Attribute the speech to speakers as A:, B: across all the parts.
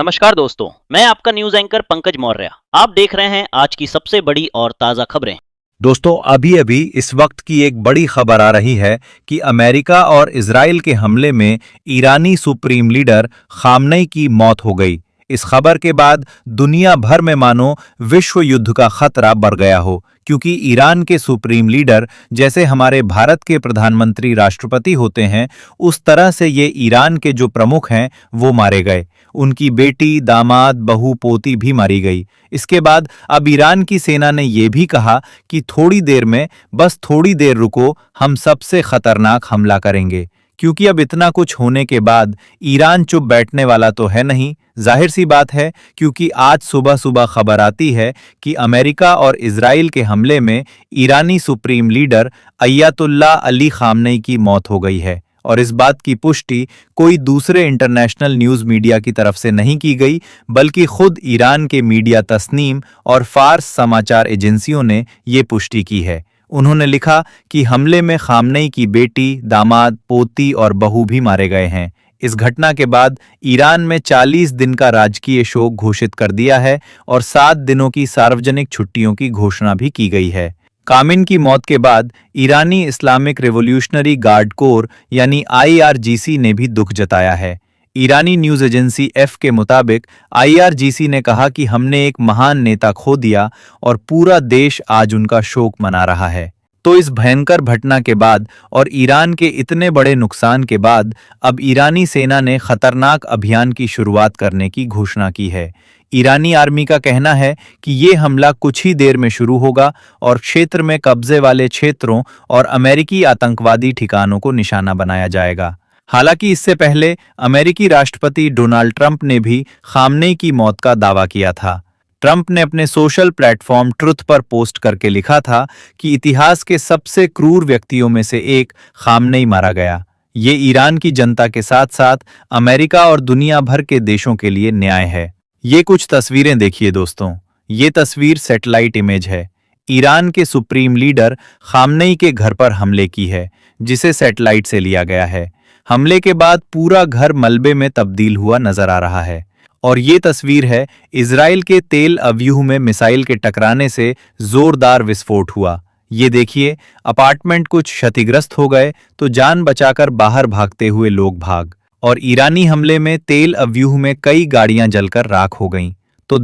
A: नमस्कार दोस्तों, मैं आपका न्यूज एंकर पंकज मौर्य। आप देख रहे हैं आज की सबसे बड़ी और ताजा खबरें।
B: दोस्तों, अभी अभी इस वक्त की एक बड़ी खबर आ रही है कि अमेरिका और इजराइल के हमले में ईरानी सुप्रीम लीडर खामनेई की मौत हो गई। इस खबर के बाद दुनिया भर में मानो विश्व युद्ध का खतरा बढ़ गया हो, क्योंकि ईरान के सुप्रीम लीडर जैसे हमारे भारत के प्रधानमंत्री राष्ट्रपति होते हैं, उस तरह से ये ईरान के जो प्रमुख हैं वो मारे गए। उनकी बेटी, दामाद, बहू, पोती भी मारी गई। इसके बाद अब ईरान की सेना ने यह भी कहा कि थोड़ी देर में, बस थोड़ी देर रुको, हम सबसे खतरनाक हमला करेंगे। क्योंकि अब इतना कुछ होने के बाद ईरान चुप बैठने वाला तो है नहीं। जाहिर सी बात है, क्योंकि आज सुबह सुबह खबर आती है कि अमेरिका और इजराइल के हमले में ईरानी supreme leader Ayatollah Ali Khamenei की मौत हो गई है। और इस बात की पुष्टि कोई दूसरे इंटरनेशनल न्यूज मीडिया की तरफ से नहीं की गई, बल्कि खुद ईरान के मीडिया तस्नीम और फार्स समाचार एजेंसियों ने ये पुष्टि की है। उन्होंने लिखा कि हमले में खामनेई की बेटी, दामाद, पोती और बहू भी मारे गए हैं। इस घटना के बाद ईरान में 40 दिन का राजकीय शोक घोषित कर दिया है और 7 दिनों की सार्वजनिक छुट्टियों की घोषणा भी की गई है। कामिन की मौत के बाद ईरानी इस्लामिक रिवॉल्यूशनरी गार्ड कोर यानी आईआरजीसी ने भी दुख जताया है। ईरानी न्यूज एजेंसी एफ के मुताबिक आईआरजीसी ने कहा कि हमने एक महान नेता खो दिया और पूरा देश आज उनका शोक मना रहा है। तो इस भयंकर घटना के बाद और ईरान के इतने बड़े नुकसान के बाद अब ईरानी सेना ने खतरनाक अभियान की शुरुआत करने की घोषणा की है। ईरानी आर्मी का कहना है कि ये हमला कुछ ही देर में शुरू होगा और क्षेत्र में कब्जे वाले क्षेत्रों और अमेरिकी आतंकवादी ठिकानों को निशाना बनाया जाएगा। हालांकि इससे पहले अमेरिकी राष्ट्रपति डोनाल्ड ट्रंप ने भी खामनेई की मौत का दावा किया था। ट्रंप ने अपने सोशल प्लेटफॉर्म ट्रुथ पर पोस्ट करके लिखा था कि इतिहास के सबसे क्रूर व्यक्तियों में से एक खामनेई मारा गया। ये ईरान की जनता के साथ साथ अमेरिका और दुनिया भर के देशों के लिए न्याय है। ये कुछ तस्वीरें देखिए दोस्तों। ये तस्वीर सैटेलाइट इमेज है। ईरान के सुप्रीम लीडर खामनेई के घर पर हमले की है, जिसे सैटेलाइट से लिया गया है। हमले के बाद पूरा घर मलबे में तब्दील हुआ नजर आ रहा है। और ये तस्वीर है इजराइल के तेल अव्यूह में मिसाइल के टकराने से जोरदार विस्फोट हुआ। ये देखिए, अपार्टमेंट कुछ क्षतिग्रस्त हो गए तो जान बचाकर बाहर भागते हुए लोग भाग। और ईरानी हमले में तेल अव्यूह में कई गाड़ियां जलकर राख हो गईं। तो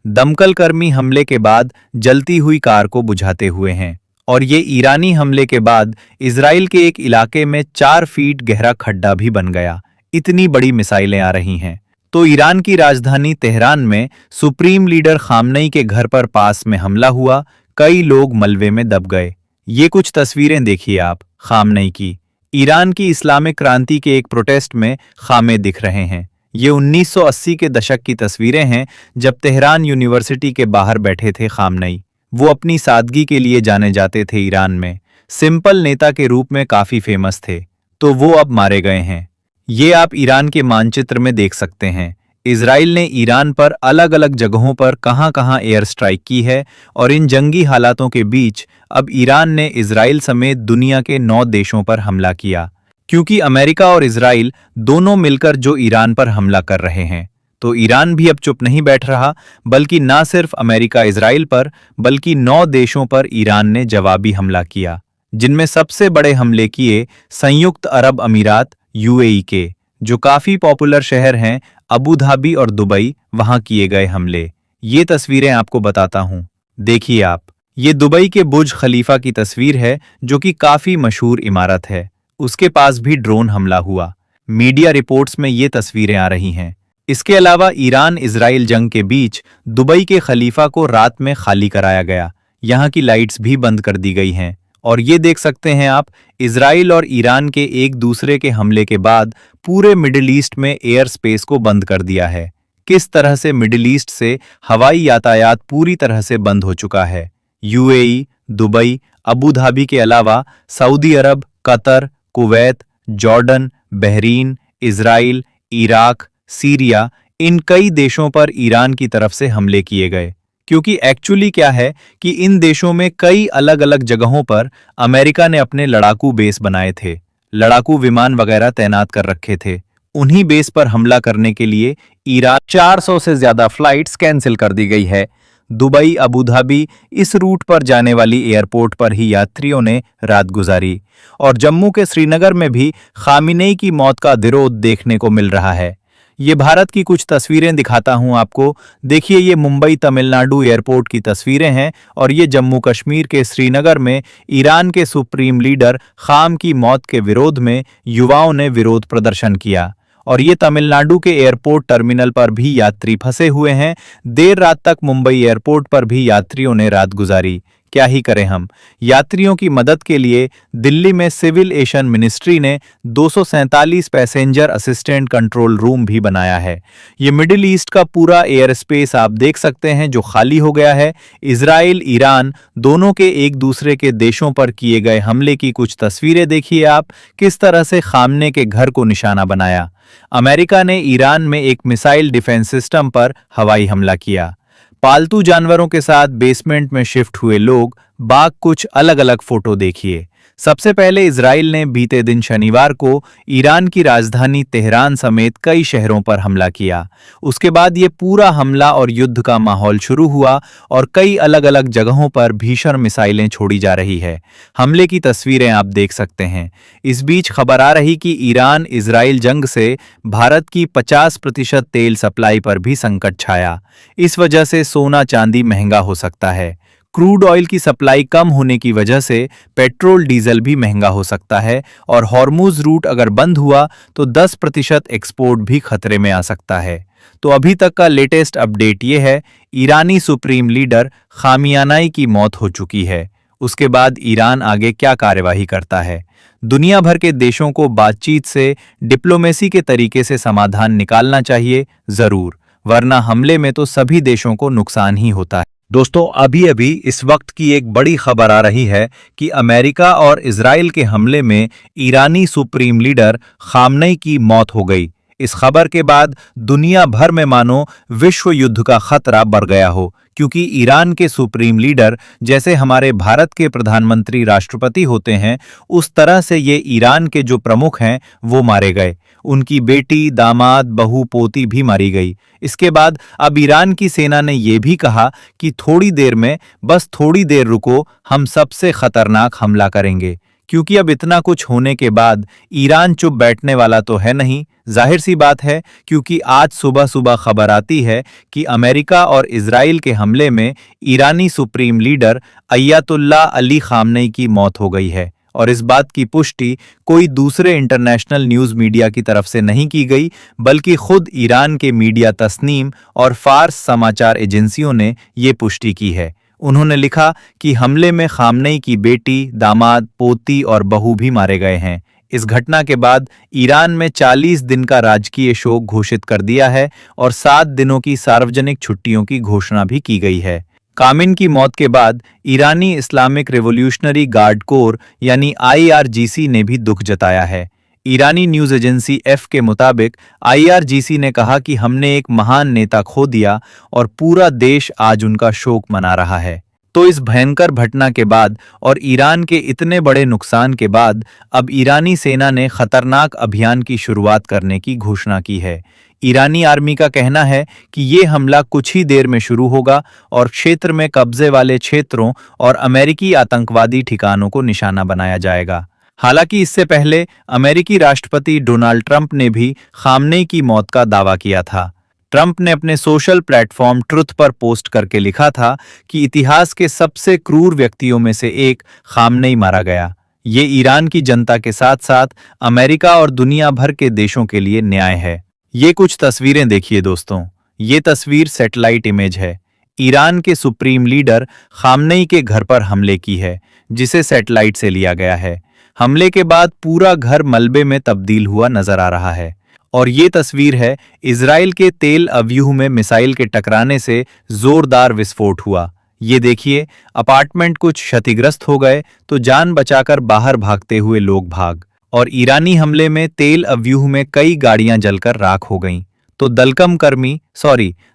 B: दमकल कर्मी हमले के बाद जलती हुई कार को बुझाते हुए हैं। और ये ईरानी हमले के बाद इजराइल के एक इलाके में 4 फीट गहरा खड्डा भी बन गया। इतनी बड़ी मिसाइलें आ रही हैं। तो ईरान की राजधानी तेहरान में सुप्रीम लीडर खामनेई के घर पर पास में हमला हुआ। कई लोग मलबे में दब गए। ये कुछ तस्वीरें देखिए आप खामनेई की। ईरान की इस्लामिक क्रांति के एक प्रोटेस्ट में खामे दिख रहे हैं। ये 1980 के दशक की तस्वीरें हैं, जब तेहरान यूनिवर्सिटी के बाहर बैठे थे खामनेई। वो अपनी सादगी के लिए जाने जाते थे ईरान में। सिंपल नेता के रूप में काफी फेमस थे। तो वो अब मारे गए हैं। ये आप ईरान के मानचित्र में देख सकते हैं। इजराइल ने ईरान पर अलग अलग जगहों पर कहां-कहां एयर स्ट्राइक की है और इन जंगी हालातों के बीच अब ईरान ने इजराइल समेत दुनिया के 9 देशों पर हमला किया, क्योंकि अमेरिका और इजराइल दोनों मिलकर जो ईरान पर हमला कर रहे हैं। तो ईरान भी अब चुप नहीं बैठ रहा, बल्कि न सिर्फ अमेरिका इजराइल पर, बल्कि 9 देशों पर ईरान ने जवाबी हमला किया, जिनमें सबसे बड़े हमले किए संयुक्त अरब अमीरात यूएई के, जो काफी पॉपुलर शहर हैं अबू धाबी और दुबई, वहां किए गए हमले। ये तस्वीरें आपको बताता हूं। देखिए आप, ये दुबई के बुर्ज खलीफा की तस्वीर है, जो कि काफी मशहूर इमारत है। उसके पास भी ड्रोन हमला हुआ। मीडिया रिपोर्ट्स में ये तस्वीरें आ रही हैं। इसके अलावा ईरान इजराइल जंग के बीच दुबई के खलीफा को रात में खाली कराया गया। यहाँ की लाइट्स भी बंद कर दी गई हैं। और ये देख सकते हैं आप, इजराइल और ईरान के एक दूसरे के हमले के बाद पूरे मिडिल ईस्ट में एयर स्पेस को बंद कर दिया है। किस तरह से मिडिल ईस्ट से हवाई यातायात पूरी तरह से बंद हो चुका है। यूएई, दुबई, अबू धाबी के अलावा Saudi Arab, Qatar, Kuwait, Jordan, Bahrain, Israel, Iraq, Syria, इन कई देशों पर ईरान की तरफ से हमले किए गए। क्योंकि एक्चुअली क्या है कि इन देशों में कई अलग अलग जगहों पर अमेरिका ने अपने लड़ाकू बेस बनाए थे, लड़ाकू विमान वगैरह तैनात कर रखे थे। उन्हीं बेस पर हमला करने के लिए ईरान 400 से ज्यादा फ्लाइट्स कैंसिल कर दी गई है। दुबई, अबू धाबी, इस रूट पर जाने वाली एयरपोर्ट पर ही यात्रियों ने रात गुजारी। और जम्मू के श्रीनगर में भी खामिनेई की मौत का विरोध देखने को मिल रहा है। ये भारत की कुछ तस्वीरें दिखाता हूं आपको। देखिए, ये मुंबई तमिलनाडु एयरपोर्ट की तस्वीरें हैं और ये जम्मू कश्मीर के श्रीनगर में ईरान के सुप्रीम लीडर खाम की मौत के विरोध में युवाओं ने विरोध प्रदर्शन किया। और ये तमिलनाडु के एयरपोर्ट टर्मिनल पर भी यात्री फंसे हुए हैं। देर रात तक मुंबई एयरपोर्ट पर भी यात्रियों ने रात गुजारी। क्या ही करें हम। यात्रियों की मदद के लिए दिल्ली में सिविल एविएशन मिनिस्ट्री ने 247 पैसेंजर असिस्टेंट कंट्रोल रूम भी बनाया है। ये मिडिल ईस्ट का पूरा एयर स्पेस आप देख सकते हैं जो खाली हो गया है। इजराइल, ईरान दोनों के एक दूसरे के देशों पर किए गए हमले की कुछ तस्वीरें देखिए आप, किस तरह से खामने के घर को निशाना बनाया। अमेरिका ने ईरान में एक मिसाइल डिफेंस सिस्टम पर हवाई हमला किया। पालतू जानवरों के साथ बेसमेंट में शिफ्ट हुए लोग, बाघ, कुछ अलग अलग फोटो देखिए। सबसे पहले इजराइल ने बीते दिन शनिवार को ईरान की राजधानी तेहरान समेत कई शहरों पर हमला किया। उसके बाद ये पूरा हमला और युद्ध का माहौल शुरू हुआ और कई अलग अलग जगहों पर भीषण मिसाइलें छोड़ी जा रही है। हमले की तस्वीरें आप देख सकते हैं। इस बीच खबर आ रही कि ईरान इजराइल जंग से भारत की 50% तेल सप्लाई पर भी संकट छाया। इस वजह से सोना चांदी महंगा हो सकता है। क्रूड ऑयल की सप्लाई कम होने की वजह से पेट्रोल डीजल भी महंगा हो सकता है और हॉर्मुज रूट अगर बंद हुआ तो 10% एक्सपोर्ट भी खतरे में आ सकता है। तो अभी तक का लेटेस्ट अपडेट ये है, ईरानी सुप्रीम लीडर खामिनेई की मौत हो चुकी है। उसके बाद ईरान आगे क्या कार्यवाही करता है? दुनिया भर के देशों को बातचीत से, डिप्लोमेसी के तरीके से समाधान निकालना चाहिए जरूर, वरना हमले में तो सभी देशों को नुकसान ही होता है। दोस्तों, अभी अभी इस वक्त की एक बड़ी खबर आ रही है कि अमेरिका और इजराइल के हमले में ईरानी सुप्रीम लीडर खामनेई की मौत हो गई। इस खबर के बाद दुनिया भर में मानो विश्व युद्ध का खतरा बढ़ गया हो, क्योंकि ईरान के सुप्रीम लीडर जैसे हमारे भारत के प्रधानमंत्री राष्ट्रपति होते हैं, उस तरह से ये ईरान के जो प्रमुख हैं वो मारे गए। उनकी बेटी, दामाद, बहू, पोती भी मारी गई। इसके बाद अब ईरान की सेना ने यह भी कहा कि थोड़ी देर में, बस थोड़ी देर रुको, हम सबसे खतरनाक हमला करेंगे। क्योंकि अब इतना कुछ होने के बाद ईरान चुप बैठने वाला तो है नहीं, जाहिर सी बात है, क्योंकि आज सुबह सुबह खबर आती है कि अमेरिका और इजराइल के हमले में ईरानी supreme leader Ayatollah Ali Khamenei की मौत हो गई है। और इस बात की पुष्टि कोई दूसरे इंटरनेशनल न्यूज़ मीडिया की तरफ से नहीं की गई, बल्कि खुद ईरान के मीडिया तस्नीम और फार्स समाचार एजेंसियों ने ये पुष्टि की है। उन्होंने लिखा कि हमले में खामनेई की बेटी, दामाद, पोती और बहू भी मारे गए हैं। इस घटना के बाद ईरान में 40 दिन का राजकीय शोक घोषित कर दिया है और 7 दिनों की सार्वजनिक छुट्टियों की घोषणा भी की गई है। कामिन की मौत के बाद ईरानी इस्लामिक रिवॉल्यूशनरी गार्ड कोर यानी IRGC ने भी दुख जताया है। ईरानी न्यूज़ एजेंसी एफ के मुताबिक IRGC ने कहा कि हमने एक महान नेता खो दिया और पूरा देश आज उनका शोक मना रहा है। तो इस भयंकर घटना के बाद और ईरान के इतने बड़े नुकसान के बाद अब ईरानी सेना ने खतरनाक अभियान की शुरुआत करने की घोषणा की है। ईरानी आर्मी का कहना है कि ये हमला कुछ ही देर में शुरू होगा और क्षेत्र में कब्जे वाले क्षेत्रों और अमेरिकी आतंकवादी ठिकानों को निशाना बनाया जाएगा। हालांकि इससे पहले अमेरिकी राष्ट्रपति डोनाल्ड ट्रंप ने भी खामनेई की मौत का दावा किया था। ट्रंप ने अपने सोशल प्लेटफॉर्म ट्रुथ पर पोस्ट करके लिखा था कि इतिहास के सबसे क्रूर व्यक्तियों में से एक खामनेई मारा गया। ये ईरान की जनता के साथ साथ अमेरिका और दुनिया भर के देशों के लिए न्याय है। ये कुछ तस्वीरें देखिए दोस्तों। ये तस्वीर सैटेलाइट इमेज है। ईरान के सुप्रीम लीडर खामनेई के घर पर हमले की है, जिसे सैटेलाइट से लिया गया है। हमले के बाद पूरा घर मलबे में तब्दील हुआ नजर आ रहा है। और ये तस्वीर है इजराइल के तेल अव्यूह में मिसाइल के टकराने से जोरदार विस्फोट हुआ। ये देखिए, अपार्टमेंट कुछ क्षतिग्रस्त हो गए तो जान बचाकर बाहर भागते हुए लोग भाग। और ईरानी हमले में तेल अव्यूह में कई गाड़ियां जलकर राख हो गईं। तो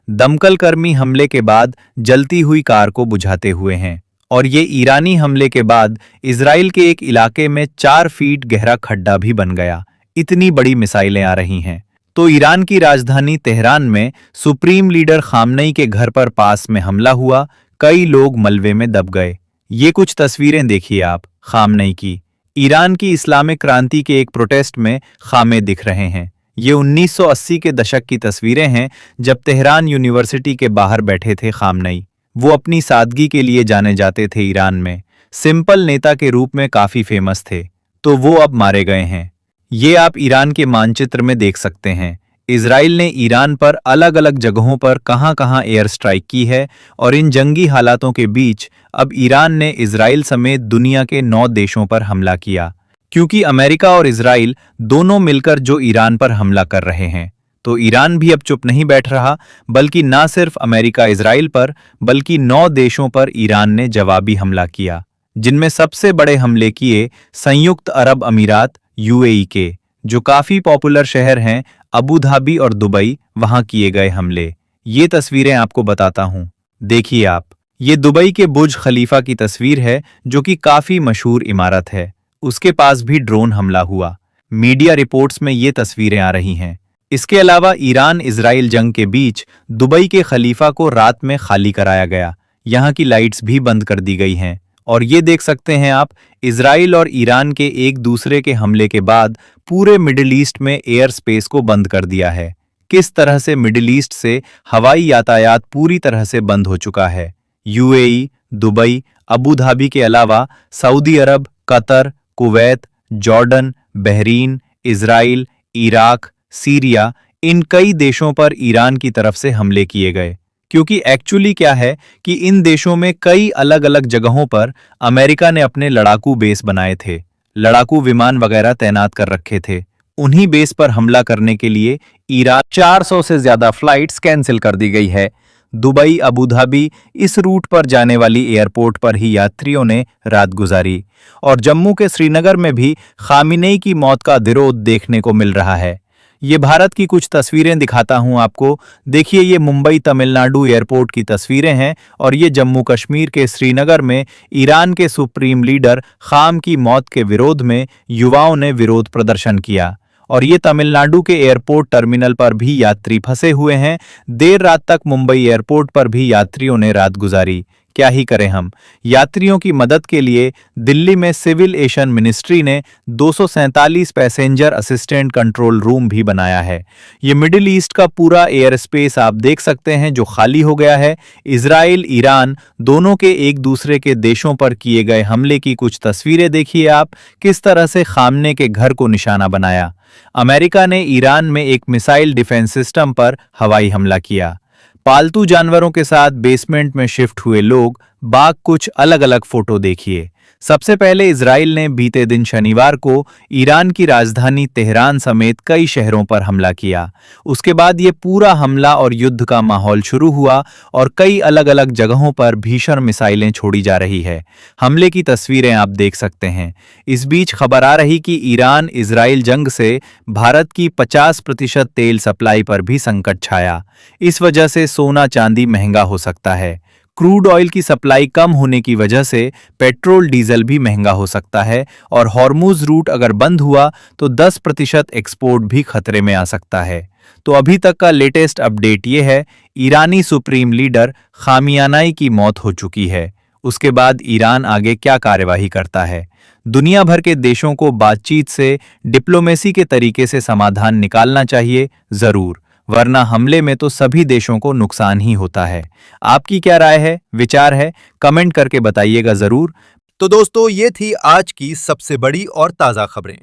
B: दमकल कर्मी हमले के बाद जलती हुई कार को बुझाते हुए हैं। और ये ईरानी हमले के बाद इजराइल के एक इलाके में 4 फीट गहरा खड्डा भी बन गया। इतनी बड़ी मिसाइलें आ रही हैं। तो ईरान की राजधानी तेहरान में सुप्रीम लीडर खामनेई के घर पर पास में हमला हुआ, कई लोग मलबे में दब गए। ये कुछ तस्वीरें देखिए आप खामनेई की। ईरान की इस्लामिक क्रांति के एक प्रोटेस्ट में खामे दिख रहे हैं। ये 1980 के दशक की तस्वीरें हैं जब तेहरान यूनिवर्सिटी के बाहर बैठे थे खामनेई। वो अपनी सादगी के लिए जाने जाते थे ईरान में, सिंपल नेता के रूप में काफी फेमस थे। तो वो अब मारे गए हैं। ये आप ईरान के मानचित्र में देख सकते हैं। इजराइल ने ईरान पर अलग अलग जगहों पर कहां-कहां एयर स्ट्राइक की है और इन जंगी हालातों के बीच अब ईरान ने इजराइल समेत दुनिया के 9 देशों पर हमला किया, क्योंकि अमेरिका और इजराइल दोनों मिलकर जो ईरान पर हमला कर रहे हैं। तो ईरान भी अब चुप नहीं बैठ रहा, बल्कि न सिर्फ अमेरिका इजराइल पर बल्कि 9 देशों पर ईरान ने जवाबी हमला किया, जिनमें सबसे बड़े हमले किए संयुक्त अरब अमीरात यूएई के, जो काफी पॉपुलर शहर हैं अबू धाबी और दुबई, वहां किए गए हमले। ये तस्वीरें आपको बताता हूं, देखिए आप। ये दुबई के बुर्ज खलीफा की तस्वीर है, जो कि काफी मशहूर इमारत है। उसके पास भी ड्रोन हमला हुआ। मीडिया रिपोर्ट्स में ये तस्वीरें आ रही हैं। इसके अलावा ईरान इजराइल जंग के बीच दुबई के खलीफा को रात में खाली कराया गया। यहाँ की लाइट्स भी बंद कर दी गई हैं। और ये देख सकते हैं आप, इजराइल और ईरान के एक दूसरे के हमले के बाद पूरे मिडिल ईस्ट में एयर स्पेस को बंद कर दिया है। किस तरह से मिडिल ईस्ट से हवाई यातायात पूरी तरह से बंद हो चुका है। यूएई, दुबई, अबू धाबी के अलावा Saudi Arab, Qatar, Kuwait, Jordan, Bahrain, Israel, Iraq, Syria, इन कई देशों पर ईरान की तरफ से हमले किए गए। क्योंकि एक्चुअली क्या है कि इन देशों में कई अलग अलग जगहों पर अमेरिका ने अपने लड़ाकू बेस बनाए थे, लड़ाकू विमान वगैरह तैनात कर रखे थे। उन्हीं बेस पर हमला करने के लिए ईरान 400 से ज्यादा फ्लाइट्स कैंसिल कर दी गई है। दुबई, अबू धाबी, इस रूट पर जाने वाली एयरपोर्ट पर ही यात्रियों ने रात गुजारी। और जम्मू के श्रीनगर में भी खामिनेई की मौत का विरोध देखने को मिल रहा है। ये भारत की कुछ तस्वीरें दिखाता हूं आपको। देखिए, ये मुंबई तमिलनाडु एयरपोर्ट की तस्वीरें हैं और ये जम्मू कश्मीर के श्रीनगर में ईरान के सुप्रीम लीडर खाम की मौत के विरोध में युवाओं ने विरोध प्रदर्शन किया। और ये तमिलनाडु के एयरपोर्ट टर्मिनल पर भी यात्री फंसे हुए हैं। देर रात तक मुंबई एयरपोर्ट पर भी यात्रियों ने रात गुजारी। क्या ही करें हम। यात्रियों की मदद के लिए दिल्ली में सिविल एविएशन मिनिस्ट्री ने 247 पैसेंजर असिस्टेंट कंट्रोल रूम भी बनाया है। ये मिडिल ईस्ट का पूरा एयर स्पेस आप देख सकते हैं जो खाली हो गया है। इजराइल, ईरान दोनों के एक दूसरे के देशों पर किए गए हमले की कुछ तस्वीरें देखिए आप, किस तरह से खामने के घर को निशाना बनाया। अमेरिका ने ईरान में एक मिसाइल डिफेंस सिस्टम पर हवाई हमला किया। पालतू जानवरों के साथ बेसमेंट में शिफ्ट हुए लोग, बाघ, कुछ अलग अलग फोटो देखिए। सबसे पहले इजराइल ने बीते दिन शनिवार को ईरान की राजधानी तेहरान समेत कई शहरों पर हमला किया। उसके बाद ये पूरा हमला और युद्ध का माहौल शुरू हुआ और कई अलग अलग जगहों पर भीषण मिसाइलें छोड़ी जा रही है। हमले की तस्वीरें आप देख सकते हैं। इस बीच खबर आ रही कि ईरान इजराइल जंग से भारत की 50% तेल सप्लाई पर भी संकट छाया। इस वजह से सोना चांदी महंगा हो सकता है। क्रूड ऑयल की सप्लाई कम होने की वजह से पेट्रोल डीजल भी महंगा हो सकता है और हॉर्मुज रूट अगर बंद हुआ तो 10% एक्सपोर्ट भी खतरे में आ सकता है। तो अभी तक का लेटेस्ट अपडेट ये है, ईरानी सुप्रीम लीडर खामिनेई की मौत हो चुकी है। उसके बाद ईरान आगे क्या कार्यवाही करता है। दुनिया भर के देशों को बातचीत से, डिप्लोमेसी के तरीके से समाधान निकालना चाहिए जरूर, वरना हमले में तो सभी देशों को नुकसान ही होता है। आपकी क्या राय है, विचार है, कमेंट करके बताइएगा जरूर।
C: तो दोस्तों, ये थी आज की सबसे बड़ी और ताजा खबरें,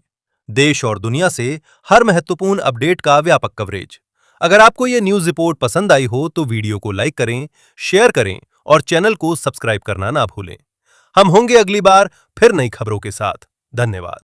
C: देश और दुनिया से हर महत्वपूर्ण अपडेट का व्यापक कवरेज। अगर आपको ये न्यूज रिपोर्ट पसंद आई हो तो वीडियो को लाइक करें, शेयर करें और चैनल को सब्सक्राइब करना ना भूलें। हम होंगे अगली बार फिर नई खबरों के साथ। धन्यवाद।